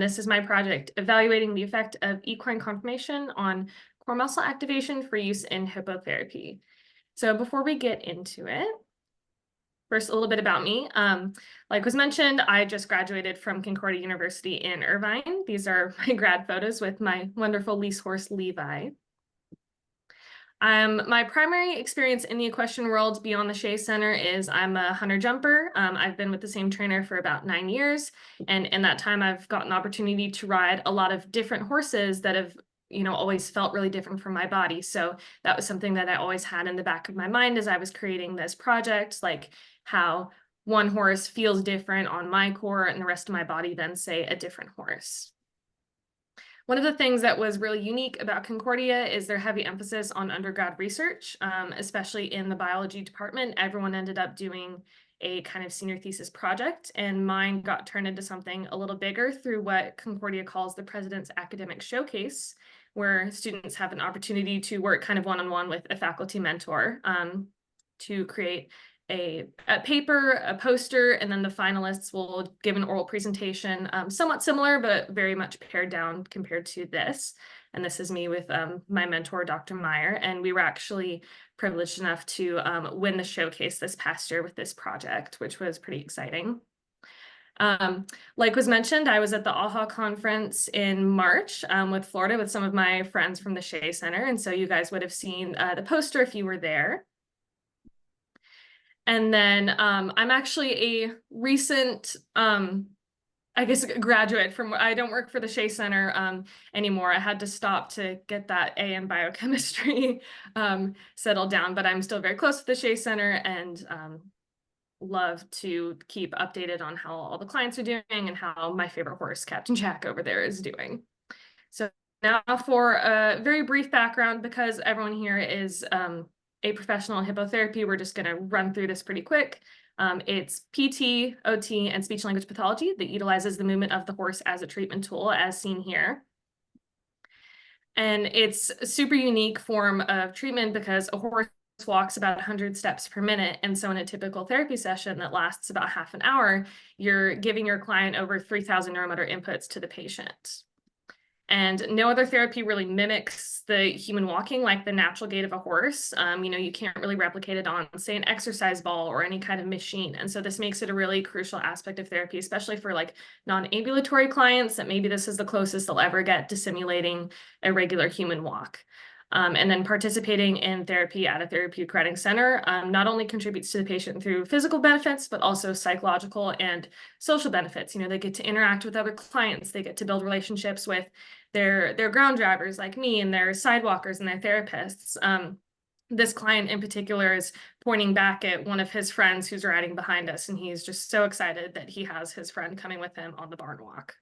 this is my project evaluating the effect of equine conformation on core muscle activation for use in hippotherapy. So before we get into it, first, a little bit about me. Like was mentioned, I just graduated from Concordia University in Irvine. These are my grad photos with my wonderful lease horse, Levi. My primary experience in the equestrian world beyond the Shea Center is I'm a hunter jumper. I've been with the same trainer for about 9 years. And in that time, I've gotten the opportunity to ride a lot of different horses that have always felt really different from my body. So that was something that I always had in the back of my mind as I was creating this project, like how one horse feels different on my core and the rest of my body than, say, a different horse. One of the things that was really unique about Concordia is their heavy emphasis on undergrad research, especially in the biology department. Everyone ended up doing a kind of senior thesis project, and mine got turned into something a little bigger through what Concordia calls the President's Academic Showcase, where students have an opportunity to work kind of one-on-one with a faculty mentor to create a paper, a poster, and then the finalists will give an oral presentation, somewhat similar, but very much pared down compared to this. And this is me with my mentor, Dr. Meyer, and we were actually privileged enough to win the showcase this past year with this project, which was pretty exciting. Like was mentioned, I was at the AHA conference in March with Florida with some of my friends from the Shea Center, and so you guys would have seen the poster if you were there. And then I'm actually a recent, I guess, graduate from, I don't work for the Shea Center anymore. I had to stop to get that A in biochemistry settled down, but I'm still very close to the Shea Center and love to keep updated on how all the clients are doing and how my favorite horse, Captain Jack, over there is doing. So now for a very brief background, because everyone here is a professional in hippotherapy, we're just going to run through this pretty quick. It's PT, OT, and speech language pathology that utilizes the movement of the horse as a treatment tool, as seen here. And it's a super unique form of treatment because a horse walks about 100 steps per minute. And so in a typical therapy session that lasts about half an hour, you're giving your client over 3,000 neuromotor inputs to the patient. And no other therapy really mimics the human walking like the natural gait of a horse. You can't really replicate it on, say, an exercise ball or any kind of machine. And so this makes it a really crucial aspect of therapy, especially for like non-ambulatory clients that maybe this is the closest they'll ever get to simulating a regular human walk. And then participating in therapy at a therapeutic riding center not only contributes to the patient through physical benefits, but also psychological and social benefits. They get to interact with other clients. They get to build relationships with their ground drivers like me and their sidewalkers and their therapists. This client in particular is pointing back at one of his friends who's riding behind us, and he's just so excited that he has his friend coming with him on the barn walk.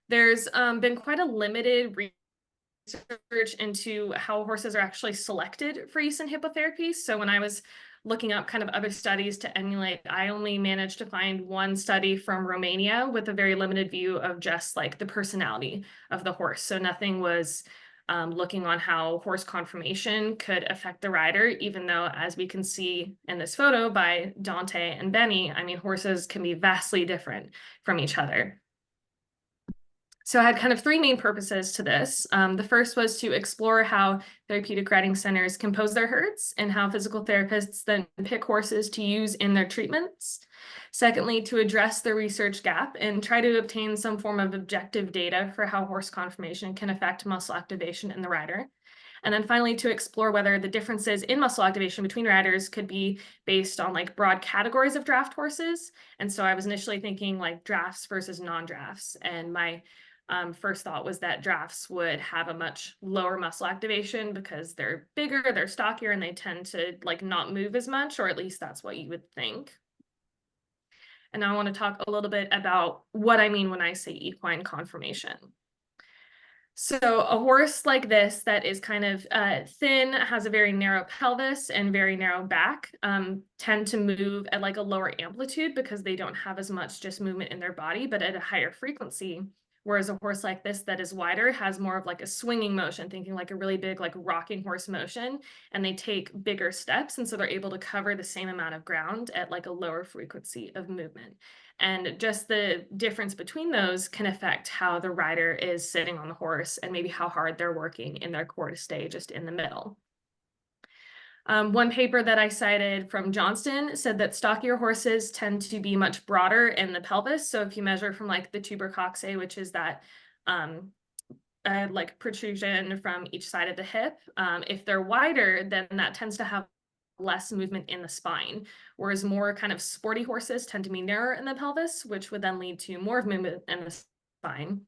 There's been quite a limited research into how horses are actually selected for use in hippotherapy. So when I was looking up kind of other studies to emulate, I only managed to find one study from Romania with a very limited view of just like the personality of the horse. So nothing was looking on how horse conformation could affect the rider, even though, as we can see in this photo by Dante and Benny, I mean, horses can be vastly different from each other. So I had kind of three main purposes to this. The first was to explore how therapeutic riding centers compose their herds and how physical therapists then pick horses to use in their treatments. Secondly, to address the research gap and try to obtain some form of objective data for how horse conformation can affect muscle activation in the rider. And then finally, to explore whether the differences in muscle activation between riders could be based on like broad categories of draft horses. And so I was initially thinking like drafts versus non-drafts. And my first thought was that drafts would have a much lower muscle activation because they're bigger, they're stockier, and they tend to like not move as much, or at least that's what you would think. And now I want to talk a little bit about what I mean when I say equine conformation. So a horse like this that is kind of thin, has a very narrow pelvis and very narrow back, tend to move at like a lower amplitude because they don't have as much just movement in their body, but at a higher frequency. Whereas a horse like this that is wider has more of like a swinging motion, thinking like a really big like rocking horse motion, and they take bigger steps. And so they're able to cover the same amount of ground at like a lower frequency of movement. And just the difference between those can affect how the rider is sitting on the horse and maybe how hard they're working in their core to stay just in the middle. One paper that I cited from Johnston said that stockier horses tend to be much broader in the pelvis. So if you measure from like the tubercoxae, which is that like protrusion from each side of the hip, if they're wider, then that tends to have less movement in the spine, whereas more kind of sporty horses tend to be narrower in the pelvis, which would then lead to more movement in the spine.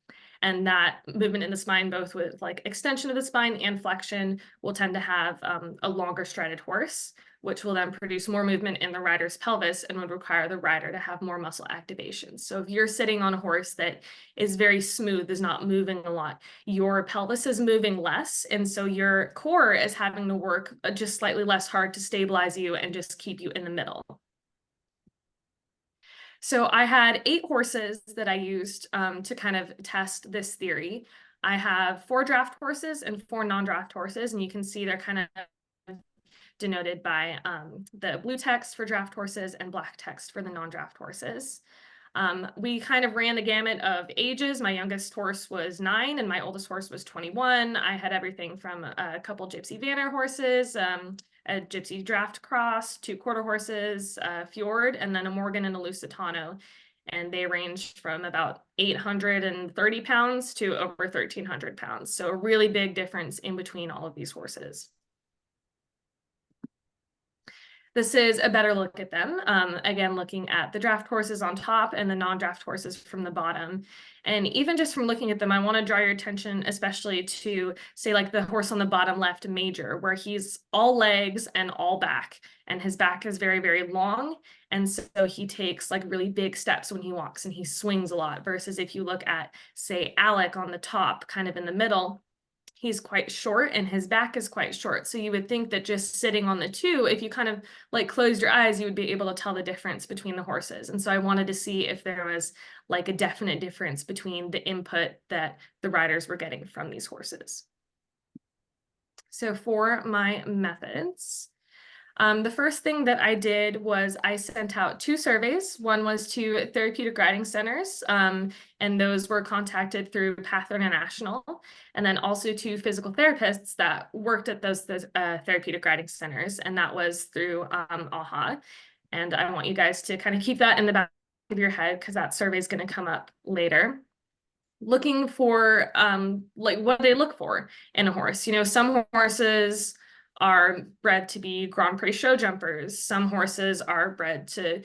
And that movement in the spine, both with like extension of the spine and flexion, will tend to have a longer strided horse, which will then produce more movement in the rider's pelvis and would require the rider to have more muscle activation. So if you're sitting on a horse that is very smooth, is not moving a lot, your pelvis is moving less. And so your core is having to work just slightly less hard to stabilize you and just keep you in the middle. So I had 8 horses that I used to kind of test this theory. I have 4 draft horses and 4 non-draft horses, and you can see they're kind of denoted by the blue text for draft horses and black text for the non-draft horses. We kind of ran the gamut of ages. My youngest horse was 9 and my oldest horse was 21. I had everything from a couple Gypsy Vanner horses, a Gypsy Draft Cross, 2 quarter horses, a Fjord, and then a Morgan and a Lusitano. And they ranged from about 830 pounds to over 1,300 pounds. So a really big difference in between all of these horses. This is a better look at them. Again, looking at the draft horses on top and the non-draft horses from the bottom. And even just from looking at them, I want to draw your attention especially to, say, like the horse on the bottom left, Major, where he's all legs and all back. And his back is very, very long. And so he takes like really big steps when he walks and he swings a lot. Versus if you look at, say, Alec on the top, kind of in the middle, he's quite short and his back is quite short. So you would think that just sitting on the 2, if you kind of like closed your eyes, you would be able to tell the difference between the horses. And so I wanted to see if there was like a definite difference between the input that the riders were getting from these horses. So for my methods, the first thing that I did was I sent out 2 surveys. One was to therapeutic riding centers, and those were contacted through Path International, and then also to physical therapists that worked at those therapeutic riding centers, and that was through AHA. And I want you guys to kind of keep that in the back of your head because that survey is going to come up later. Looking for like what they look for in a horse. You know, some horses are bred to be Grand Prix show jumpers. Some horses are bred to,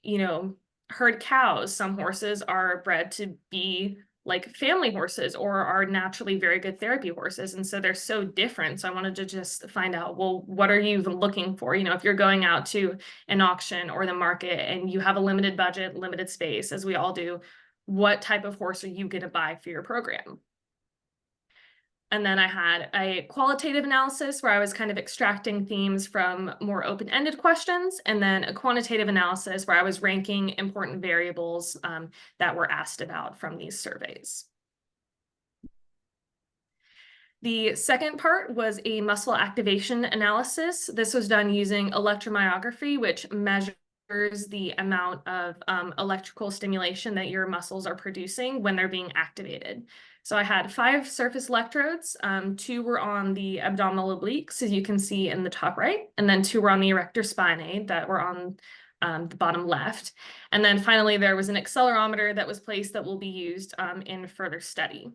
you know, herd cows. Some horses are bred to be like family horses or are naturally very good therapy horses. And so they're so different. So I wanted to just find out, well, what are you even looking for? You know, if you're going out to an auction or the market and you have a limited budget, limited space, as we all do, what type of horse are you going to buy for your program? And then I had a qualitative analysis where I was kind of extracting themes from more open-ended questions, and then a quantitative analysis where I was ranking important variables that were asked about from these surveys. The second part was a muscle activation analysis. This was done using electromyography, which measures the amount of electrical stimulation that your muscles are producing when they're being activated. So I had 5 surface electrodes. 2 were on the abdominal obliques, as you can see in the top right, and then 2 were on the erector spinae that were on the bottom left. And then finally, there was an accelerometer that was placed that will be used in further study.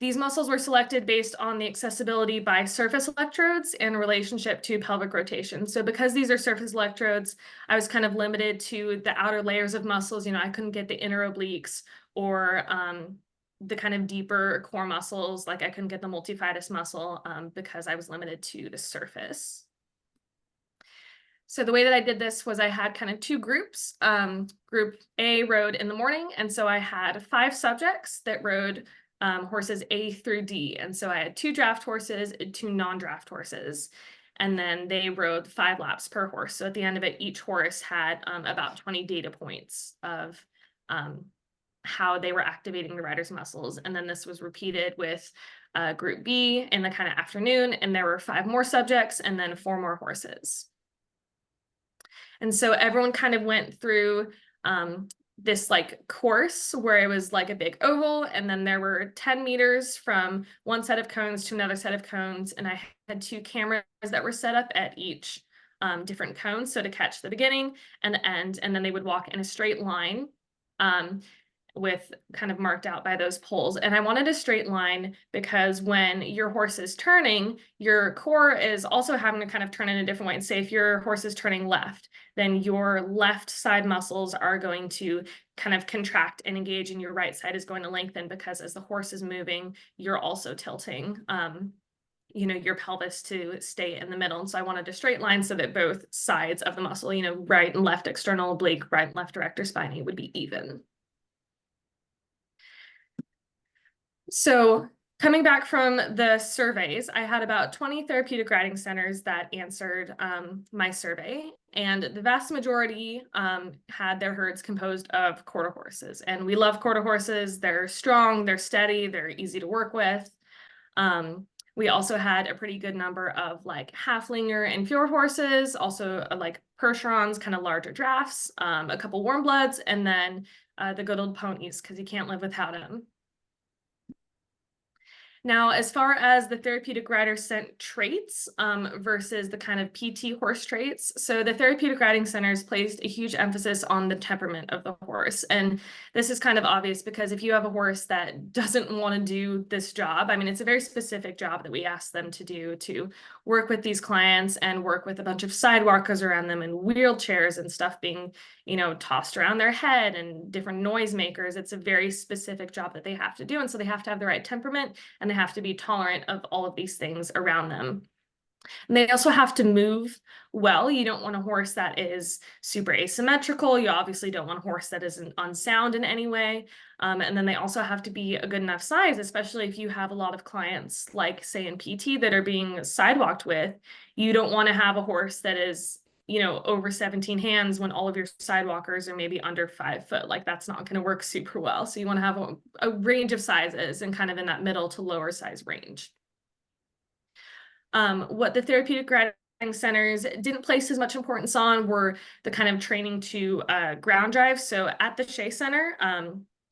These muscles were selected based on the accessibility by surface electrodes in relationship to pelvic rotation. So because these are surface electrodes, I was kind of limited to the outer layers of muscles. You know, I couldn't get the inner obliques or the kind of deeper core muscles, like I couldn't get the multifidus muscle because I was limited to the surface. So the way that I did this was I had kind of 2 groups. Group A rode in the morning, and so I had 5 subjects that rode horses A through D. And so I had 2 draft horses and 2 non-draft horses. And then they rode 5 laps per horse. So at the end of it, each horse had about 20 data points of how they were activating the rider's muscles. And then this was repeated with group B in the kind of afternoon. And there were 5 more subjects and then 4 more horses. And so everyone kind of went through this like course where it was like a big oval, and then there were 10 meters from one set of cones to another set of cones, and I had 2 cameras that were set up at each different cone, so to catch the beginning and the end, and then they would walk in a straight line with kind of marked out by those poles. And I wanted a straight line because when your horse is turning, your core is also having to kind of turn in a different way. And say if your horse is turning left, then your left side muscles are going to kind of contract and engage, and your right side is going to lengthen, because as the horse is moving, you're also tilting your pelvis to stay in the middle. And so I wanted a straight line so that both sides of the muscle, right and left external oblique, right and left erector spinae, would be even. So coming back from the surveys, I had about 20 therapeutic riding centers that answered my survey, and the vast majority had their herds composed of quarter horses. And we love quarter horses. They're strong, they're steady, they're easy to work with. We also had a pretty good number of like halflinger and fjord horses, also like Percherons, kind of larger drafts, a couple warm bloods, and then the good old ponies, because you can't live without them. Now, as far as the therapeutic rider scent traits versus the kind of PT horse traits, so the therapeutic riding centers placed a huge emphasis on the temperament of the horse. And this is kind of obvious because if you have a horse that doesn't want to do this job, I mean, it's a very specific job that we ask them to do, to work with these clients and work with a bunch of sidewalkers around them and wheelchairs and stuff being, tossed around their head and different noisemakers. It's a very specific job that they have to do. And so they have to have the right temperament, and they have to be tolerant of all of these things around them. And they also have to move well. You don't want a horse that is super asymmetrical. You obviously don't want a horse that isn't unsound in any way. And then they also have to be a good enough size, especially if you have a lot of clients, like say in PT, that are being sidewalked with. You don't want to have a horse that is over 17 hands when all of your sidewalkers are maybe under 5 foot. Like that's not going to work super well. So you want to have a range of sizes and kind of in that middle to lower size range. What the therapeutic riding centers didn't place as much importance on were the kind of training to ground drive. So at the Shea Center,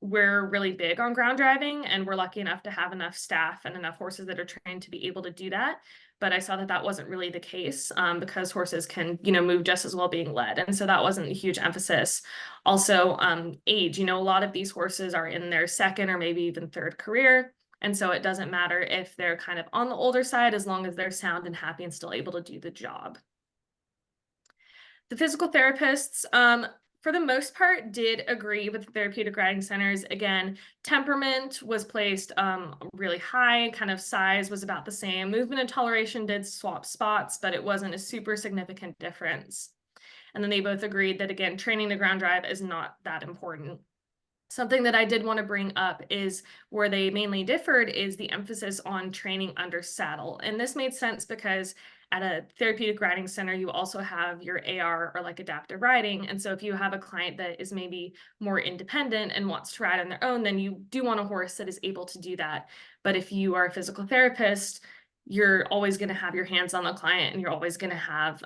we're really big on ground driving, and we're lucky enough to have enough staff and enough horses that are trained to be able to do that. But I saw that that wasn't really the case because horses can, move just as well being led. And so that wasn't a huge emphasis. Also, age, a lot of these horses are in their second or maybe even third career. And so it doesn't matter if they're kind of on the older side, as long as they're sound and happy and still able to do the job. The physical therapists, for the most part, did agree with the therapeutic riding centers. Again, temperament was placed really high, kind of size was about the same. Movement and toleration did swap spots, but it wasn't a super significant difference. And then they both agreed that, again, training the ground drive is not that important. Something that I did want to bring up is where they mainly differed is the emphasis on training under saddle. And this made sense because at a therapeutic riding center, you also have your AR or like adaptive riding. And so if you have a client that is maybe more independent and wants to ride on their own, then you do want a horse that is able to do that. But if you are a physical therapist, you're always going to have your hands on the client, and you're always going to have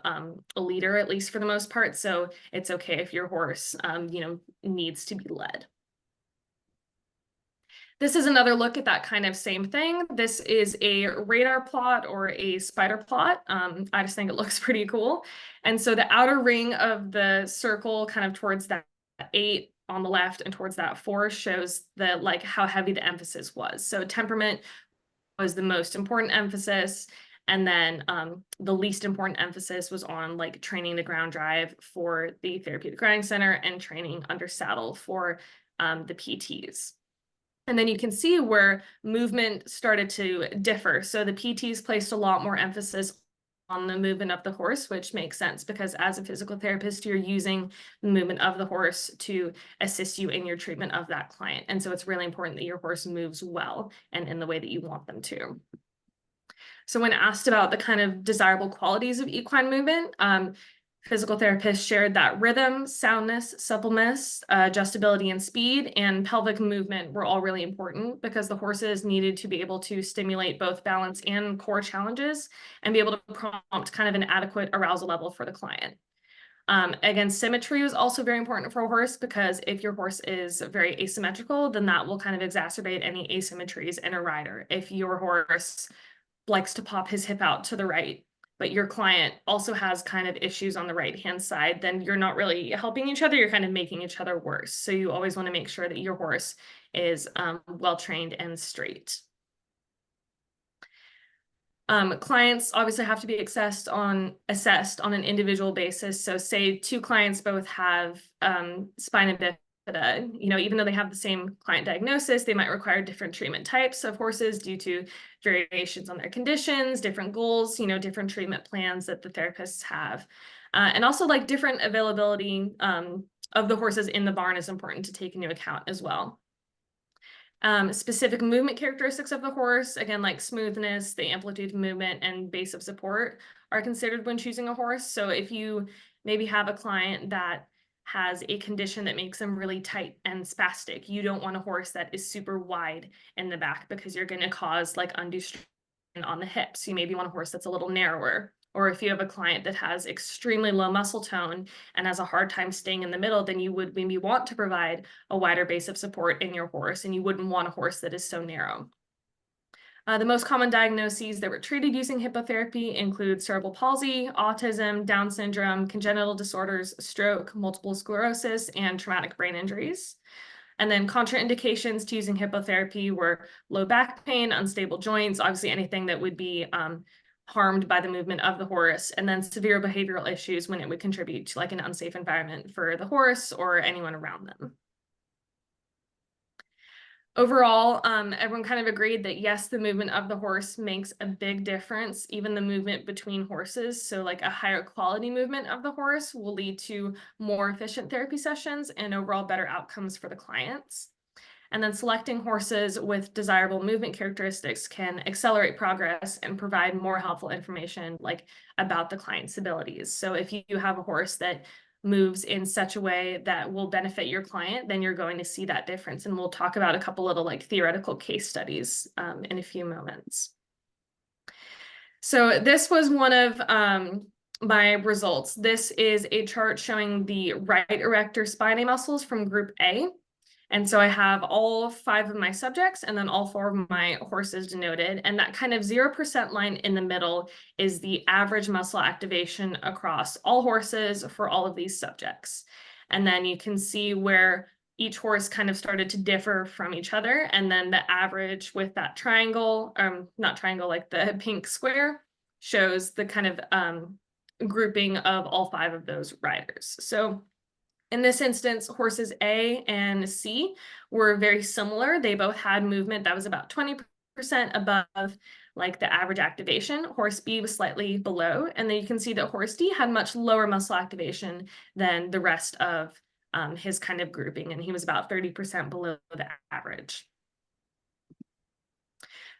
a leader, at least for the most part. So it's okay if your horse, needs to be led. This is another look at that kind of same thing. This is a radar plot or a spider plot. I just think it looks pretty cool. And so the outer ring of the circle kind of towards that 8 on the left and towards that 4 shows the how heavy the emphasis was. So temperament was the most important emphasis. And then the least important emphasis was on training the ground drive for the therapeutic riding center and training under saddle for the PTs. And then you can see where movement started to differ. So the PTs placed a lot more emphasis on the movement of the horse, which makes sense because as a physical therapist, you're using the movement of the horse to assist you in your treatment of that client. And so it's really important that your horse moves well and in the way that you want them to. So when asked about the kind of desirable qualities of equine movement, physical therapists shared that rhythm, soundness, suppleness, adjustability and speed, and pelvic movement were all really important because the horses needed to be able to stimulate both balance and core challenges and be able to prompt kind of an adequate arousal level for the client. Again, symmetry was also very important for a horse, because if your horse is very asymmetrical, then that will kind of exacerbate any asymmetries in a rider. If your horse likes to pop his hip out to the right, but your client also has kind of issues on the right-hand side, then you're not really helping each other, you're kind of making each other worse. So you always want to make sure that your horse is well-trained and straight. Clients obviously have to be assessed on an individual basis. So say two clients both have spina bifida, even though they have the same client diagnosis, they might require different treatment types of horses due to variations on their conditions, different goals, different treatment plans that the therapists have. And also like different availability of the horses in the barn is important to take into account as well. Specific movement characteristics of the horse, again, like smoothness, the amplitude of movement, and base of support are considered when choosing a horse. So if you maybe have a client that has a condition that makes them really tight and spastic, you don't want a horse that is super wide in the back, because you're going to cause like undue strain on the hips. You maybe want a horse that's a little narrower. Or if you have a client that has extremely low muscle tone and has a hard time staying in the middle, then you would maybe want to provide a wider base of support in your horse, and you wouldn't want a horse that is so narrow. The most common diagnoses that were treated using hippotherapy include cerebral palsy, autism, Down syndrome, congenital disorders, stroke, multiple sclerosis, and traumatic brain injuries. And then contraindications to using hippotherapy were low back pain, unstable joints, obviously anything that would be harmed by the movement of the horse, and then severe behavioral issues when it would contribute to like an unsafe environment for the horse or anyone around them. Overall, everyone kind of agreed that yes, the movement of the horse makes a big difference, even the movement between horses. So like a higher quality movement of the horse will lead to more efficient therapy sessions and overall better outcomes for the clients. And then selecting horses with desirable movement characteristics can accelerate progress and provide more helpful information like about the client's abilities. So if you have a horse that moves in such a way that will benefit your client, then you're going to see that difference. And we'll talk about a couple little like theoretical case studies in a few moments. So this was one of my results. This is a chart showing the right erector spinae muscles from group A. And so I have all 5 of my subjects and then all 4 of my horses denoted. And that kind of 0% line in the middle is the average muscle activation across all horses for all of these subjects. And then you can see where each horse kind of started to differ from each other. And then the average with that triangle, not triangle, like the pink square, shows the kind of grouping of all 5 of those riders. So in this instance, horses A and C were very similar. They both had movement that was about 20% above like the average activation. Horse B was slightly below, and then you can see that horse D had much lower muscle activation than the rest of his kind of grouping, and he was about 30% below the average.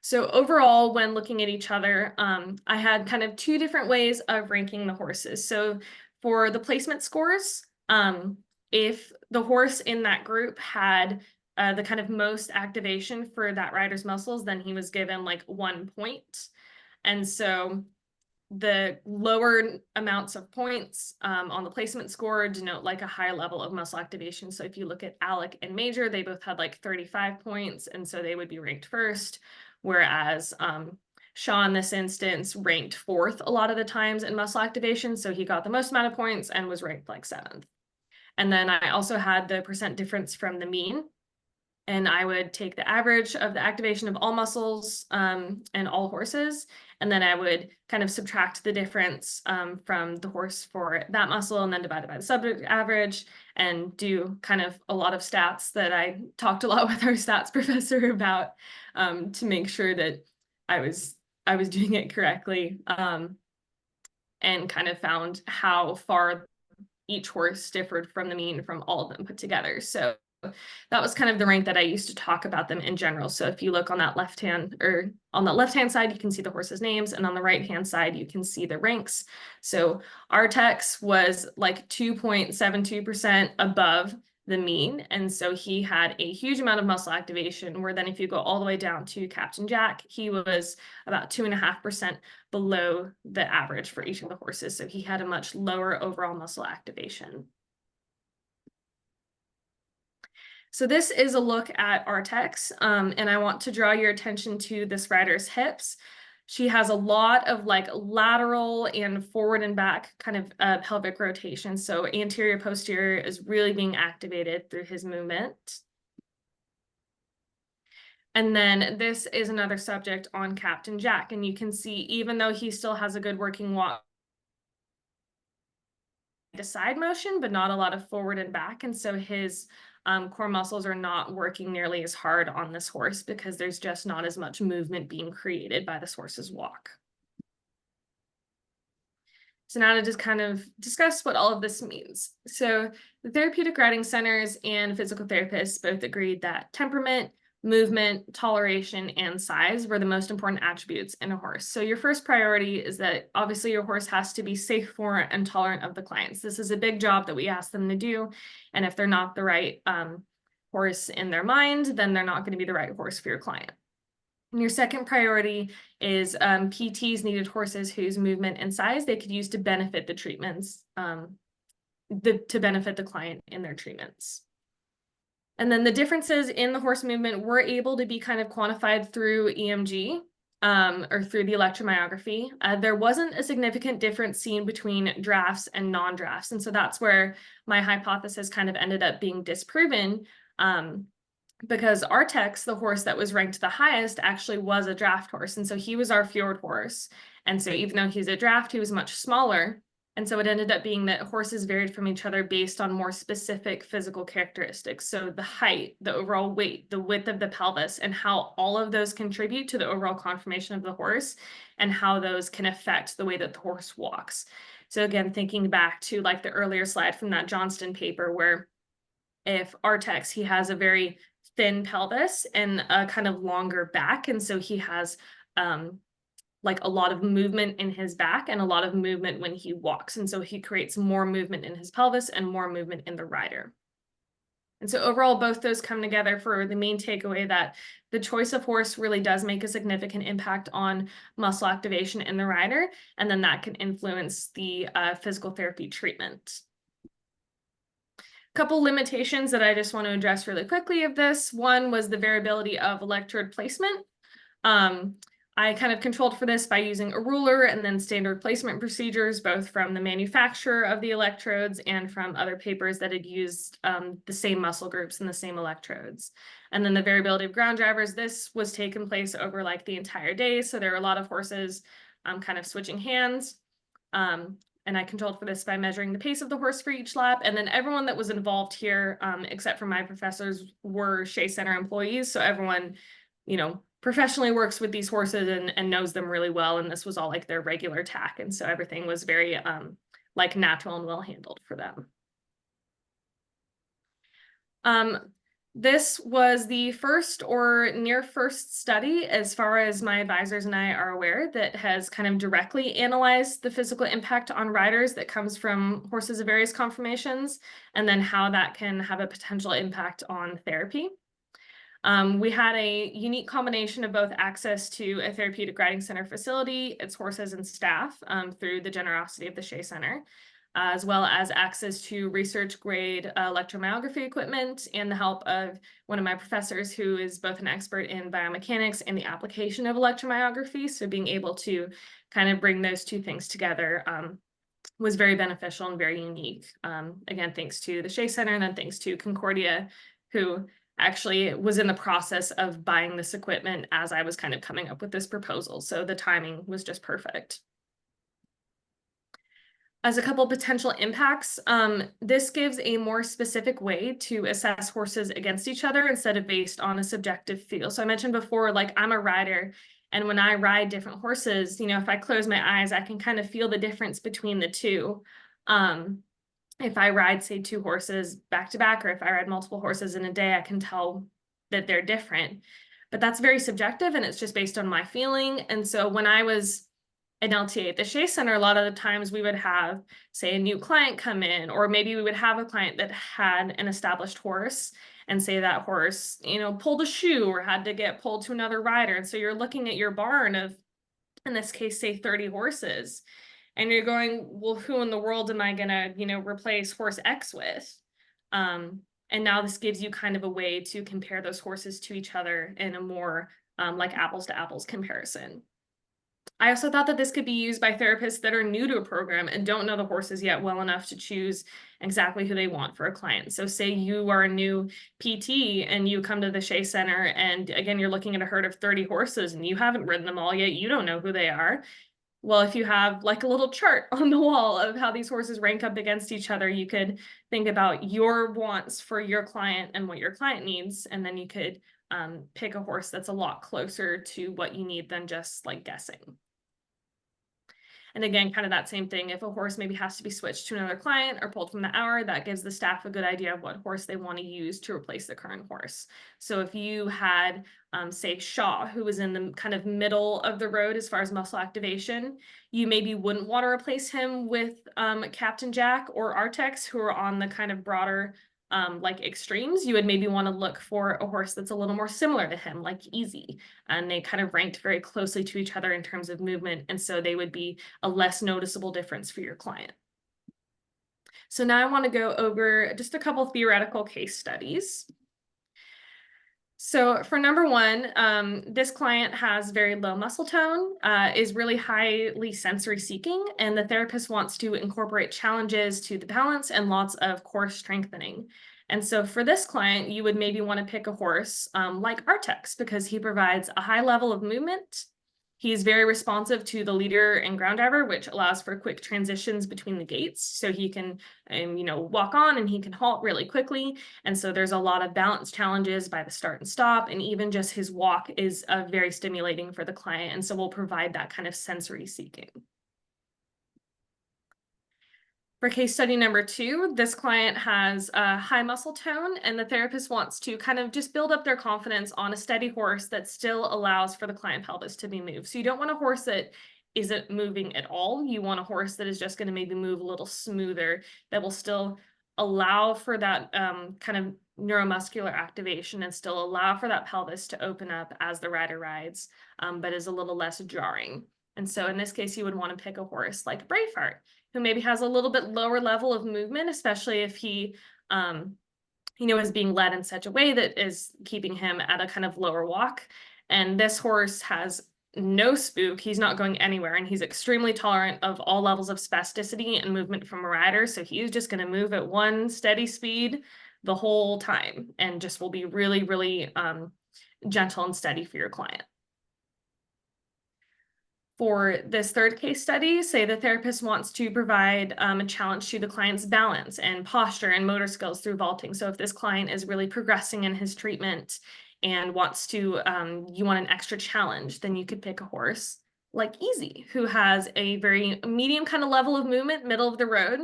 So overall, when looking at each other, I had kind of 2 different ways of ranking the horses. So for the placement scores, if the horse in that group had the kind of most activation for that rider's muscles, then he was given like 1 point. And so the lower amounts of points on the placement score denote like a high level of muscle activation. So if you look at Alec and Major, they both had like 35 points, and so they would be ranked first, whereas Shaw in this instance ranked 4th a lot of the times in muscle activation, so he got the most amount of points and was ranked like 7th. And then I also had the percent difference from the mean, and I would take the average of the activation of all muscles and all horses, and then I would kind of subtract the difference from the horse for that muscle and then divide it by the subject average and do kind of a lot of stats that I talked a lot with our stats professor about to make sure that I was doing it correctly and kind of found how far each horse differed from the mean from all of them put together. So that was kind of the rank that I used to talk about them in general. So if you look on that left-hand side, you can see the horses' names, and on the right-hand side, you can see the ranks. So Artex was like 2.72% above the mean. And so he had a huge amount of muscle activation, where then if you go all the way down to Captain Jack, he was about 2.5% below the average for each of the horses. So he had a much lower overall muscle activation. So this is a look at Artex, and I want to draw your attention to this rider's hips. She has a lot of like lateral and forward and back kind of pelvic rotation. So anterior, posterior is really being activated through his movement. And then this is another subject on Captain Jack. And you can see, even though he still has a good working walk to side motion, but not a lot of forward and back. And so his core muscles are not working nearly as hard on this horse because there's just not as much movement being created by this horse's walk. So now to just kind of discuss what all of this means. So the therapeutic riding centers and physical therapists both agreed that temperament, movement, toleration, and size were the most important attributes in a horse. So your first priority is that obviously your horse has to be safe for and tolerant of the clients. This is a big job that we ask them to do. And if they're not the right horse in their mind, then they're not going to be the right horse for your client. And your second priority is PTs needed horses whose movement and size they could use to benefit the treatments, to benefit the client in their treatments. And then the differences in the horse movement were able to be kind of quantified through EMG or through the electromyography. There wasn't a significant difference seen between drafts and non-drafts. And so that's where my hypothesis kind of ended up being disproven. Because Artex, the horse that was ranked the highest, actually was a draft horse. And so he was our fjord horse. And so even though he's a draft, he was much smaller. And so it ended up being that horses varied from each other based on more specific physical characteristics. So the height, the overall weight, the width of the pelvis, and how all of those contribute to the overall conformation of the horse and how those can affect the way that the horse walks. So again, thinking back to like the earlier slide from that Johnston paper, where if Artex, he has a very thin pelvis and a kind of longer back. And so he has like a lot of movement in his back and a lot of movement when he walks. And so he creates more movement in his pelvis and more movement in the rider. And so overall, both those come together for the main takeaway that the choice of horse really does make a significant impact on muscle activation in the rider. And then that can influence the physical therapy treatment. Couple limitations that I just want to address really quickly of this. One was the variability of electrode placement. I kind of controlled for this by using a ruler and then standard placement procedures, both from the manufacturer of the electrodes and from other papers that had used the same muscle groups and the same electrodes. And then the variability of ground drivers, this was taking place over like the entire day. So there were a lot of horses kind of switching hands. And I controlled for this by measuring the pace of the horse for each lap. And then everyone that was involved here, except for my professors, were Shea Center employees. So everyone, you know, professionally works with these horses and knows them really well. And this was all like their regular tack. And so everything was very like natural and well handled for them. This was the first or near first study, as far as my advisors and I are aware, that has kind of directly analyzed the physical impact on riders that comes from horses of various conformations, and then how that can have a potential impact on therapy. We had a unique combination of both access to a therapeutic riding center facility, its horses and staff, through the generosity of the Shea Center, as well as access to research-grade electromyography equipment and the help of one of my professors who is both an expert in biomechanics and the application of electromyography. So being able to kind of bring those two things together was very beneficial and very unique. Again, thanks to the Shea Center, and then thanks to Concordia, who actually was in the process of buying this equipment as I was kind of coming up with this proposal. So the timing was just perfect. As a couple potential impacts, this gives a more specific way to assess horses against each other instead of based on a subjective feel. So I mentioned before, like I'm a rider, and when I ride different horses, you know, if I close my eyes, I can kind of feel the difference between the two. If I ride, say, two horses back to back, or if I ride multiple horses in a day, I can tell that they're different. But that's very subjective, and it's just based on my feeling. And so when I was an LTA at the Shea Center, a lot of the times we would have, say, a new client come in, or maybe we would have a client that had an established horse, and say that horse, pulled a shoe or had to get pulled to another rider. And so you're looking at your barn of, in this case, say 30 horses, and you're going, well, who in the world am I gonna, replace horse X with? And now this gives you kind of a way to compare those horses to each other in a more like apples to apples comparison. I also thought that this could be used by therapists that are new to a program and don't know the horses yet well enough to choose exactly who they want for a client. So say you are a new PT and you come to the Shea Center, and again, you're looking at a herd of 30 horses and you haven't ridden them all yet. You don't know who they are. Well, if you have like a little chart on the wall of how these horses rank up against each other, you could think about your wants for your client and what your client needs. And then you could pick a horse that's a lot closer to what you need than just like guessing. And again, kind of that same thing. If a horse maybe has to be switched to another client or pulled from the hour, that gives the staff a good idea of what horse they want to use to replace the current horse. So if you had, say, Shaw, who was in the kind of middle of the road as far as muscle activation, you maybe wouldn't want to replace him with Captain Jack or Artex, who are on the kind of broader like extremes. You would maybe want to look for a horse that's a little more similar to him, like Easy. And they kind of ranked very closely to each other in terms of movement. And so they would be a less noticeable difference for your client. So now I want to go over just a couple theoretical case studies. So for number one, this client has very low muscle tone, is really highly sensory seeking, and the therapist wants to incorporate challenges to the balance and lots of core strengthening. And so for this client, you would maybe want to pick a horse like Artex, because he provides a high level of movement. He's very responsive to the leader and ground driver, which allows for quick transitions between the gaits. So he can, walk on and he can halt really quickly. And so there's a lot of balance challenges by the start and stop. And even just his walk is very stimulating for the client. And so we'll provide that kind of sensory seeking. For case study number two, this client has a high muscle tone, and the therapist wants to kind of just build up their confidence on a steady horse that still allows for the client pelvis to be moved. So you don't want a horse that isn't moving at all. You want a horse that is just going to maybe move a little smoother, that will still allow for that kind of neuromuscular activation and still allow for that pelvis to open up as the rider rides, but is a little less jarring. And so in this case, you would want to pick a horse like Braveheart, who maybe has a little bit lower level of movement, especially if he, is being led in such a way that is keeping him at a kind of lower walk. And this horse has no spook. He's not going anywhere, and he's extremely tolerant of all levels of spasticity and movement from a rider. So he's just going to move at one steady speed the whole time, and just will be really, really gentle and steady for your client. For this third case study, say the therapist wants to provide a challenge to the client's balance and posture and motor skills through vaulting. So if this client is really progressing in his treatment and wants to, you want an extra challenge, then you could pick a horse like Easy, who has a very medium kind of level of movement, middle of the road,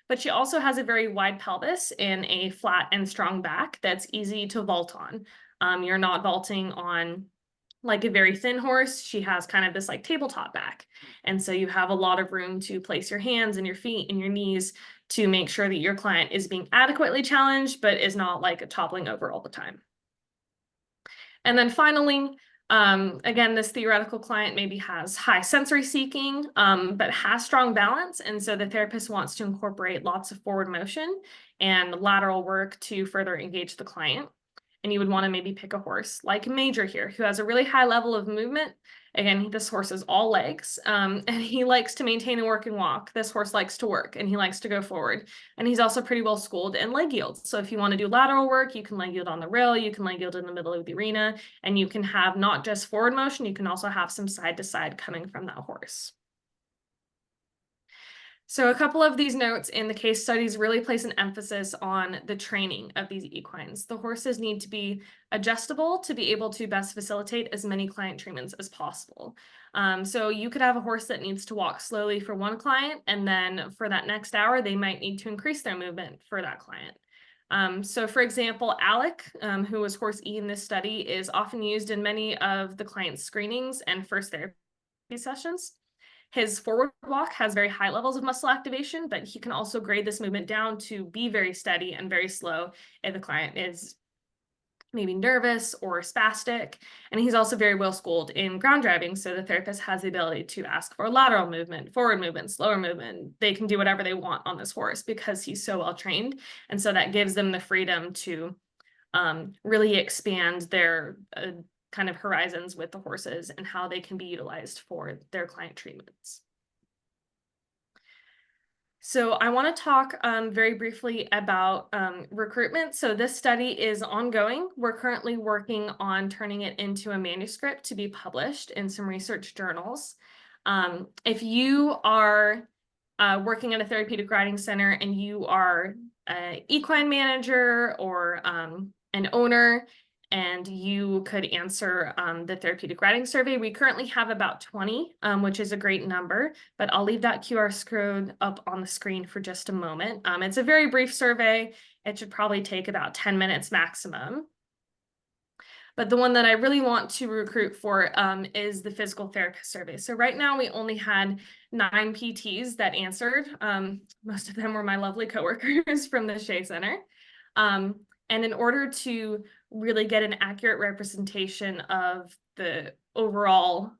but she also has a very wide pelvis and a flat and strong back that's easy to vault on. You're not vaulting on like a very thin horse. She has kind of this like tabletop back. And so you have a lot of room to place your hands and your feet and your knees to make sure that your client is being adequately challenged, but is not like toppling over all the time. And then finally, again, this theoretical client maybe has high sensory seeking, but has strong balance. And so the therapist wants to incorporate lots of forward motion and lateral work to further engage the client. And you would want to maybe pick a horse like Major here, who has a really high level of movement. Again, this horse is all legs, and he likes to maintain a working walk. This horse likes to work, and he likes to go forward. And he's also pretty well schooled in leg yield. So if you want to do lateral work, you can leg yield on the rail, you can leg yield in the middle of the arena, and you can have not just forward motion, you can also have some side to side coming from that horse. So a couple of these notes in the case studies really place an emphasis on the training of these equines. The horses need to be adjustable to be able to best facilitate as many client treatments as possible. So you could have a horse that needs to walk slowly for one client, and then for that next hour, they might need to increase their movement for that client. So for example, Alec, who was horse E in this study, is often used in many of the client's screenings and first therapy sessions. His forward walk has very high levels of muscle activation, but he can also grade this movement down to be very steady and very slow if the client is maybe nervous or spastic. And he's also very well schooled in ground driving. So the therapist has the ability to ask for lateral movement, forward movement, slower movement. They can do whatever they want on this horse because he's so well trained. And so that gives them the freedom to really expand their kind of horizons with the horses and how they can be utilized for their client treatments. So I want to talk very briefly about recruitment. So this study is ongoing. We're currently working on turning it into a manuscript to be published in some research journals. If you are working at a therapeutic riding center and you are an equine manager or an owner, and you could answer the therapeutic riding survey. We currently have about 20, which is a great number, but I'll leave that QR code up on the screen for just a moment. It's a very brief survey. It should probably take about 10 minutes maximum. But the one that I really want to recruit for is the physical therapist survey. So right now we only had 9 PTs that answered. Most of them were my lovely coworkers from the Shea Center. And in order to really get an accurate representation of the overall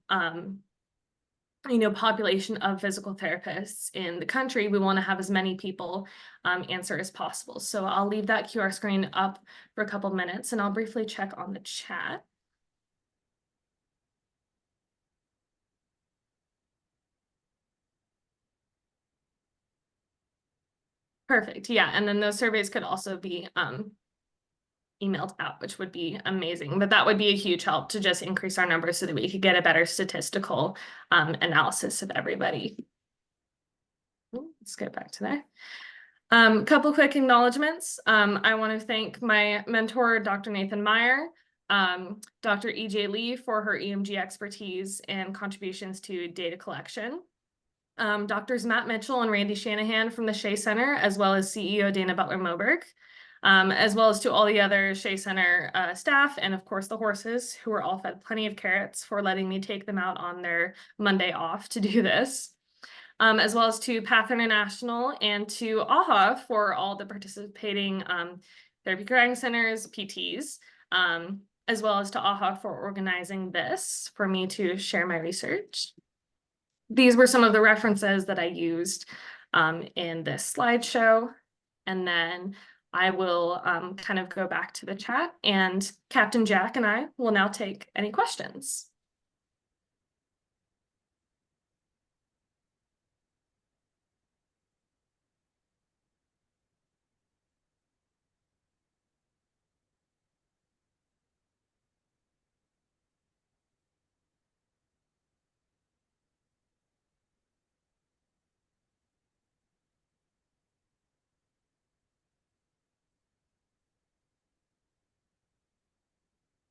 population of physical therapists in the country, we want to have as many people answer as possible. So I'll leave that QR screen up for a couple minutes and I'll briefly check on the chat. Perfect. Yeah. And then those surveys could also be emailed out, which would be amazing. But that would be a huge help to just increase our numbers so that we could get a better statistical analysis of everybody. Let's get back to there. Couple quick acknowledgements. I want to thank my mentor, Dr. Nathan Meyer, Dr. E.J. Lee for her EMG expertise and contributions to data collection. Doctors Matt Mitchell and Randy Shanahan from the Shea Center, as well as CEO Dana Butler-Moberg, as well as to all the other Shea Center staff, and of course the horses, who were all fed plenty of carrots for letting me take them out on their Monday off to do this. As well as to Path International and to AHA for all the participating therapeutic riding centers, PTs, as well as to AHA for organizing this for me to share my research. These were some of the references that I used in this slideshow. And then I will kind of go back to the chat, and Captain Jack and I will now take any questions.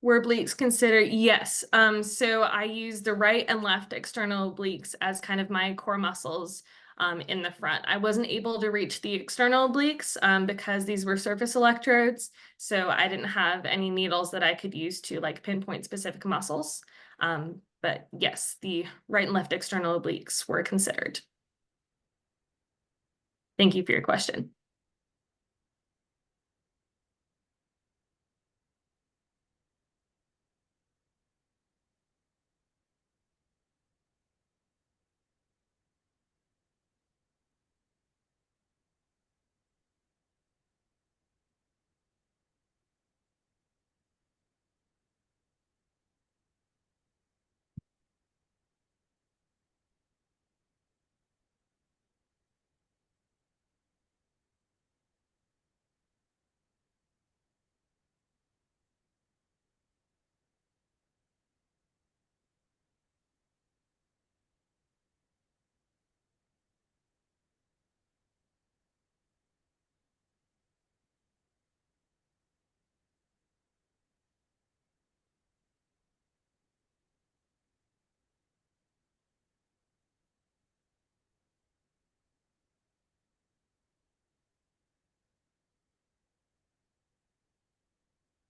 Were obliques considered? Yes. So I use the right and left external obliques as kind of my core muscles in the front. I wasn't able to reach the external obliques because these were surface electrodes. So I didn't have any needles that I could use to like pinpoint specific muscles. But yes, the right and left external obliques were considered. Thank you for your question.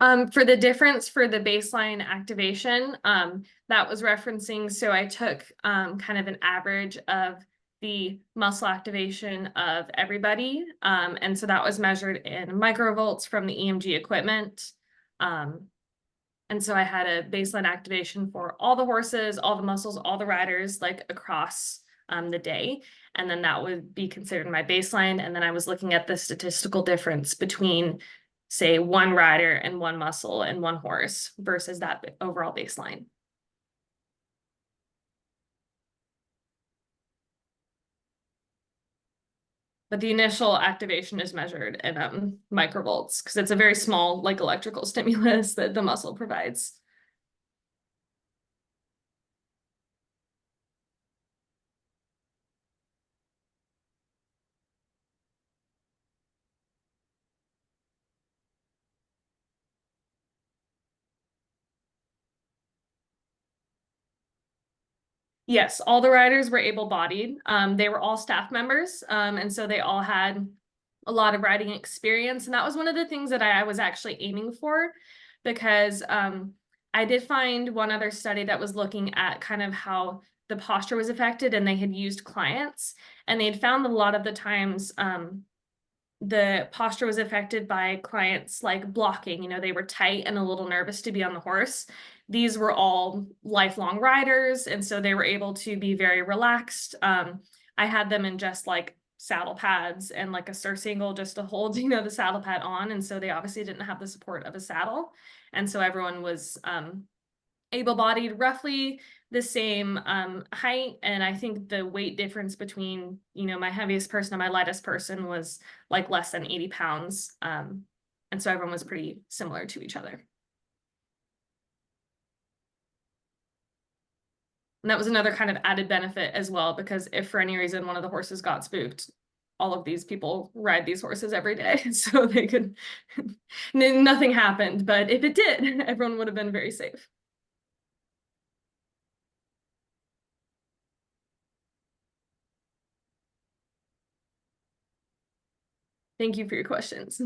For the difference for the baseline activation, that was referencing, so I took kind of an average of the muscle activation of everybody. And so that was measured in microvolts from the EMG equipment. And so I had a baseline activation for all the horses, all the muscles, all the riders, like across the day. And then that would be considered my baseline. And then I was looking at the statistical difference between, say, one rider and one muscle and one horse versus that overall baseline. But the initial activation is measured in microvolts because it's a very small, like, electrical stimulus that the muscle provides. Yes, all the riders were able-bodied. They were all staff members, and so they all had a lot of riding experience. And that was one of the things that I was actually aiming for, because I did find one other study that was looking at kind of how the posture was affected, and they had used clients, and they had found that a lot of the times the posture was affected by clients like blocking. They were tight and a little nervous to be on the horse. These were all lifelong riders, and so they were able to be very relaxed. I had them in just like saddle pads and like a surcingle just to hold, the saddle pad on. And so they obviously didn't have the support of a saddle. And so everyone was able-bodied, roughly the same height. And I think the weight difference between, my heaviest person and my lightest person was like less than 80 pounds. And so everyone was pretty similar to each other. And that was another kind of added benefit as well, because if for any reason one of the horses got spooked, all of these people ride these horses every day. So they could, nothing happened. But if it did, everyone would have been very safe. Thank you for your questions.